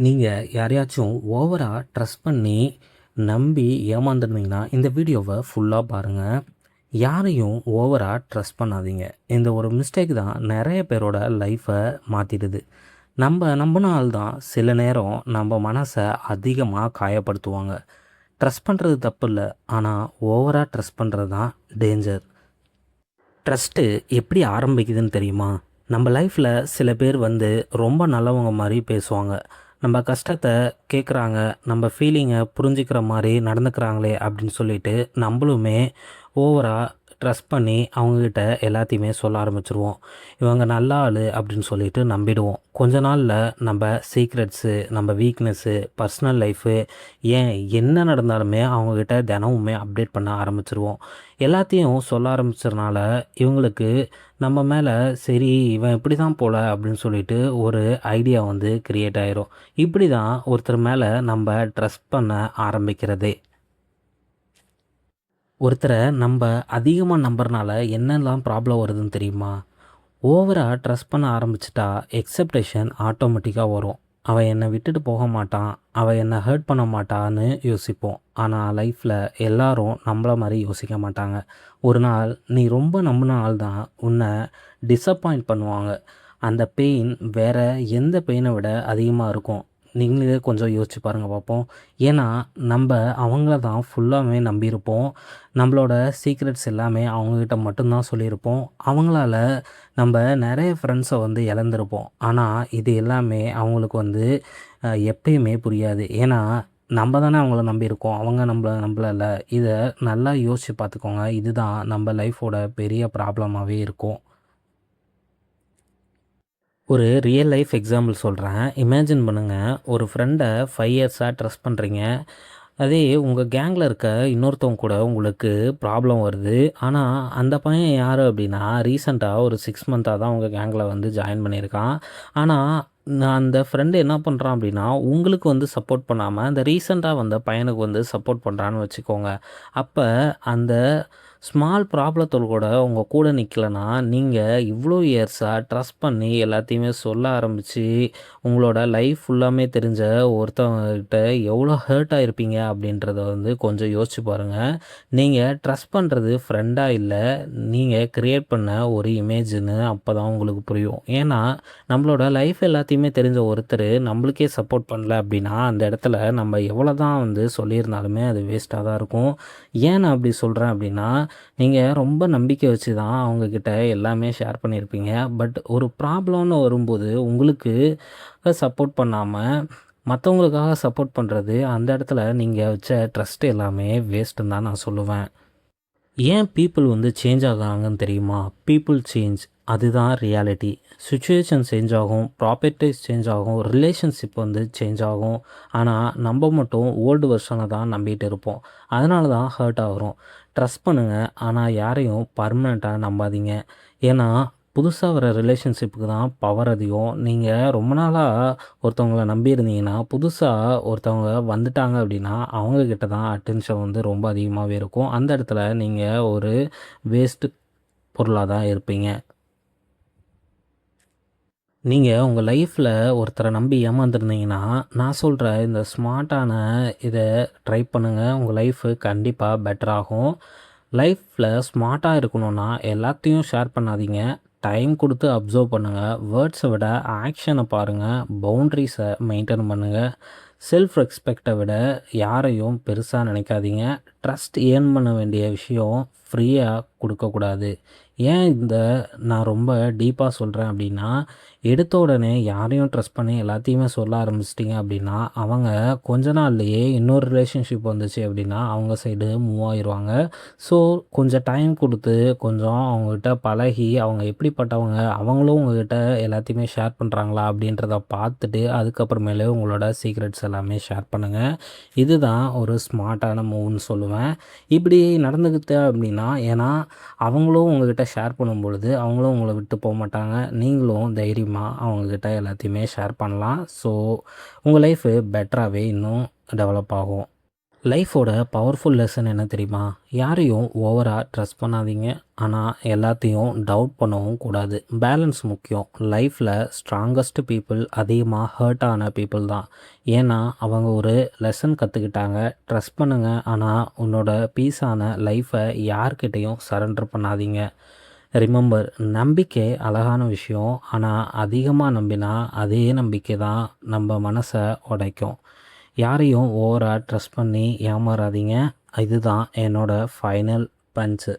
நீங்கள் யாரையாச்சும் ஓவராக ட்ரஸ்ட் பண்ணி நம்பி ஏமாந்துருந்தீங்கன்னா இந்த வீடியோவை ஃபுல்லாக பாருங்கள். யாரையும் ஓவராக ட்ரஸ்ட் பண்ணாதீங்க. இந்த ஒரு மிஸ்டேக் தான் நிறைய பேரோட லைஃப்பை மாற்றிடுது. நம்ம நம்பின ஆள் தான் சில நேரம் நம்ம மனசை அதிகமாக காயப்படுத்துவாங்க. ட்ரஸ்ட் பண்ணுறது தப்பு இல்லை, ஆனால் ஓவராக ட்ரஸ்ட் பண்ணுறது தான் டேஞ்சர். ட்ரஸ்ட்டு எப்படி ஆரம்பிக்குதுன்னு தெரியுமா? நம்ம லைஃப்பில் சில பேர் ரொம்ப நல்லவங்க மாதிரி பேசுவாங்க. நம்ம கஷ்டத்தை கேட்குறாங்க, நம்ம ஃபீலிங்கை புரிஞ்சுக்கிற மாதிரி நடந்துக்கிறாங்களே அப்படின்னு சொல்லிட்டு நம்மளுமே ஓவராக ட்ரஸ்ட் பண்ணி அவங்கக்கிட்ட எல்லாத்தையுமே சொல்ல ஆரம்பிச்சிருவோம். இவங்க நல்ல ஆள் அப்படின்னு சொல்லிட்டு நம்பிடுவோம். கொஞ்ச நாளில் நம்ம சீக்ரெட்ஸு, நம்ம வீக்னஸ்ஸு, பர்சனல் லைஃபு, ஏன் என்ன நடந்தாலுமே அவங்கக்கிட்ட தினமுமே அப்டேட் பண்ண ஆரம்பிச்சிருவோம். எல்லாத்தையும் சொல்ல ஆரம்பிச்சதுனால இவங்களுக்கு நம்ம மேலே சரி இவன் இப்படி தான் போல அப்படின்னு சொல்லிட்டு ஒரு ஐடியா கிரியேட் ஆயிரும். இப்படி தான் ஒருத்தர் மேலே நம்ம ட்ரஸ்ட் பண்ண ஆரம்பிக்கிறதே. ஒருத்தரை நம்ம அதிகமாக நம்புறனால என்னெல்லாம் ப்ராப்ளம் வருதுன்னு தெரியுமா? ஓவராக ட்ரஸ்ட் பண்ண ஆரம்பிச்சிட்டா எக்ஸப்டேஷன் ஆட்டோமேட்டிக்காக வரும். அவன் என்னை விட்டுட்டு போக மாட்டான், அவன் என்னை ஹர்ட் பண்ண மாட்டான்னு யோசிப்போம். ஆனால் லைஃப்பில் எல்லாரும் நம்மள மாதிரி யோசிக்க மாட்டாங்க. ஒரு நாள் நீ ரொம்ப நம்பின ஆள் தான் உன்னை டிசப்பாயிண்ட் பண்ணுவாங்க. அந்த பெயின் வேறு எந்த பெயினை விட அதிகமாக இருக்கும். நீங்களே கொஞ்சம் யோசிச்சு பாருங்கள் பார்ப்போம். ஏன்னா நம்ம அவங்கள தான் ஃபுல்லாகவே நம்பியிருப்போம். நம்மளோட சீக்ரெட்ஸ் எல்லாமே அவங்கக்கிட்ட மட்டும்தான் சொல்லியிருப்போம். அவங்களால நம்ம நிறைய ஃப்ரெண்ட்ஸை இழந்திருப்போம். ஆனால் இது எல்லாமே அவங்களுக்கு எப்பயுமே புரியாது. ஏன்னா நம்ம தானே அவங்கள நம்பியிருக்கோம், அவங்க நம்மள நம்பலல்ல. இதை நல்லா யோசித்து பார்த்துக்கோங்க. இதுதான் நம்ம லைஃபோட பெரிய ப்ராப்ளமாகவே இருக்கும். ஒரு ரியல் லைஃப் எக்ஸாம்பிள் சொல்கிறேன். இமேஜின் பண்ணுங்கள், ஒரு ஃப்ரெண்டை 5 இயர்ஸாக ட்ரஸ்ட் பண்ணுறீங்க. அதே உங்கள் கேங்கில் இருக்க இன்னொருத்தவங்க கூட உங்களுக்கு ப்ராப்ளம் வருது. ஆனால் அந்த பையன் யார் அப்படின்னா ரீசெண்டாக ஒரு 6 மந்த்தாக தான் உங்கள் கேங்கில் ஜாயின் பண்ணியிருக்கான். ஆனால் நான் அந்த ஃப்ரெண்டு என்ன பண்ணுறான் அப்படின்னா உங்களுக்கு சப்போர்ட் பண்ணாமல் அந்த ரீசெண்டாக வந்த பையனுக்கு சப்போர்ட் பண்ணுறான்னு வச்சுக்கோங்க. அப்போ அந்த ஸ்மால் ப்ராப்ளத்தோடு கூட உங்கள் கூட நிற்கலன்னா நீங்கள் இவ்வளோ இயர்ஸாக ட்ரஸ்ட் பண்ணி எல்லாத்தையுமே சொல்ல ஆரம்பித்து உங்களோட லைஃப் ஃபுல்லாமே தெரிஞ்ச ஒருத்தவங்ககிட்ட எவ்வளோ ஹர்ட் ஆகிருப்பீங்க அப்படின்றத கொஞ்சம் யோசிச்சு பாருங்கள். நீங்கள் ட்ரஸ்ட் பண்ணுறது ஃப்ரெண்டாக இல்லை, நீங்கள் க்ரியேட் பண்ண ஒரு இமேஜுன்னு அப்போ தான் உங்களுக்கு புரியும். ஏன்னா நம்மளோட லைஃப் எல்லாத்தையுமே தெரிஞ்ச ஒருத்தர் நம்மளுக்கே சப்போர்ட் பண்ணல அப்படின்னா அந்த இடத்துல நம்ம எவ்வளோ தான் சொல்லியிருந்தாலுமே அது வேஸ்ட்டாக தான் இருக்கும். ஏன் நான் அப்படி சொல்கிறேன் அப்படின்னா, நீங்கள் ரொம்ப நம்பிக்கை வச்சு தான் அவங்கக்கிட்ட எல்லாமே ஷேர் பண்ணியிருப்பீங்க. பட் ஒரு ப்ராப்ளம்னு வரும்போது உங்களுக்கு சப்போர்ட் பண்ணாமல் மற்றவங்களுக்காக சப்போர்ட் பண்ணுறது, அந்த இடத்துல நீங்கள் வச்ச ட்ரஸ்ட் எல்லாமே வேஸ்ட்டுன்னு தான் நான் சொல்லுவேன். ஏன் பீப்புள் சேஞ்ச் ஆகுறாங்கன்னு தெரியுமா? பீப்புள் சேஞ்ச், அதுதான் ரியாலிட்டி. சுச்சுவேஷன் சேஞ்ச் ஆகும், ப்ராப்பர்ட்டிஸ் சேஞ்ச் ஆகும், ரிலேஷன்ஷிப் சேஞ்ச் ஆகும். ஆனால் நம்ம மட்டும் ஓல்டு வெர்ஷனை தான் நம்பிட்டு இருப்போம். அதனால தான் ஹர்ட் ஆகிறோம். ட்ரஸ்ட் பண்ணுங்கள், ஆனால் யாரையும் பர்மனெண்ட்டாக நம்பாதீங்க. ஏன்னா புதுசாக வர ரிலேஷன்ஷிப்புக்கு தான் பவர் அதிகம். நீங்கள் ரொம்ப நாளாக ஒருத்தவங்கள நம்பியிருந்தீங்கன்னா புதுசாக ஒருத்தவங்க வந்துட்டாங்க அப்படின்னா அவங்கக்கிட்ட தான் அட்டென்ஷன் ரொம்ப அதிகமாகவே இருக்கும். அந்த இடத்துல நீங்கள் ஒரு வேஸ்ட்டு பொருளாக தான் இருப்பீங்க. நீங்கள் உங்கள் லைஃப்பில் ஒருத்தரை நம்பி ஏமாந்துருந்தீங்கன்னா நான் சொல்கிற இந்த ஸ்மார்ட்டான இதை ட்ரை பண்ணுங்கள். உங்கள் லைஃபு கண்டிப்பாக பெட்டராகும். லைஃப்பில் ஸ்மார்ட்டாக இருக்கணும்னா எல்லாத்தையும் ஷேர் பண்ணாதீங்க. டைம் கொடுத்து அப்சர்வ் பண்ணுங்கள். வேர்ட்ஸை விட ஆக்ஷனை பாருங்கள். பவுண்ட்ரிஸை மெயின்டைன் பண்ணுங்கள். செல்ஃப் ரெஸ்பெக்டை விட யாரையும் பெருசாக நினைக்காதீங்க. ட்ரஸ்ட் ஏர்ன் பண்ண வேண்டிய விஷயம் ஃப்ரீயாக கொடுக்கக்கூடாது. ஏன் நான் ரொம்ப டீப்பாக சொல்கிறேன் அப்படின்னா, எடுத்த உடனே யாரையும் ட்ரஸ்ட் பண்ணி எல்லாத்தையுமே சொல்ல ஆரம்பிச்சிட்டிங்க அப்படின்னா அவங்க கொஞ்ச நாள்லேயே இன்னொரு ரிலேஷன்ஷிப் வந்துச்சு அப்படின்னா அவங்க சைடு மூவ் ஆயிடுவாங்க. ஸோ கொஞ்சம் டைம் கொடுத்து கொஞ்சம் அவங்கக்கிட்ட பழகி அவங்க எப்படிப்பட்டவங்க, அவங்களும் உங்கள்கிட்ட எல்லாத்தையுமே ஷேர் பண்ணுறாங்களா அப்படின்றத பார்த்துட்டு அதுக்கப்புறமேலே உங்களோட சீக்ரெட்ஸ் எல்லாமே ஷேர் பண்ணுங்கள். இதுதான் ஒரு ஸ்மார்ட்டான மூவ்னு சொல்லுவேன். இப்படி நடந்துக்கிட்டு அப்படின்னா, ஏன்னா அவங்களும் உங்கள்கிட்ட ஷேர் பண்ணும்பொழுது அவங்களும் உங்களை விட்டு போக மாட்டாங்க. நீங்களும் தைரியமாக அவங்கக்கிட்ட எல்லாத்தையுமே ஷேர் பண்ணலாம். ஸோ உங்கள் லைஃபு பெட்டராகவே இன்னும் டெவலப் ஆகும். லைஃபோட பவர்ஃபுல் லெசன் என்ன தெரியுமா? யாரையும் ஓவராக ட்ரஸ்ட் பண்ணாதீங்க. ஆனால் எல்லாத்தையும் டவுட் பண்ணவும் கூடாது. பேலன்ஸ் முக்கியம். லைஃப்பில் ஸ்ட்ராங்கஸ்ட் பீப்புள் அதிகமாக ஹர்ட் ஆன பீப்புள் தான். ஏன்னா அவங்க ஒரு லெசன் கற்றுக்கிட்டாங்க. ட்ரஸ்ட் பண்ணுங்கள், ஆனால் உன்னோட பீஸான லைஃப்பை யார்கிட்டையும் சரண்டர் பண்ணாதீங்க. ரிமெம்பர், நம்பிக்கை அழகான விஷயம். ஆனால் அதிகமாக நம்பினா அதே நம்பிக்கை தான் நம்ம மனசை உடைக்கும். யாரையும் ஓவராக ட்ரஸ்ட் பண்ணி ஏமாறாதீங்க. இதுதான் என்னோட ஃபைனல் பஞ்ச்.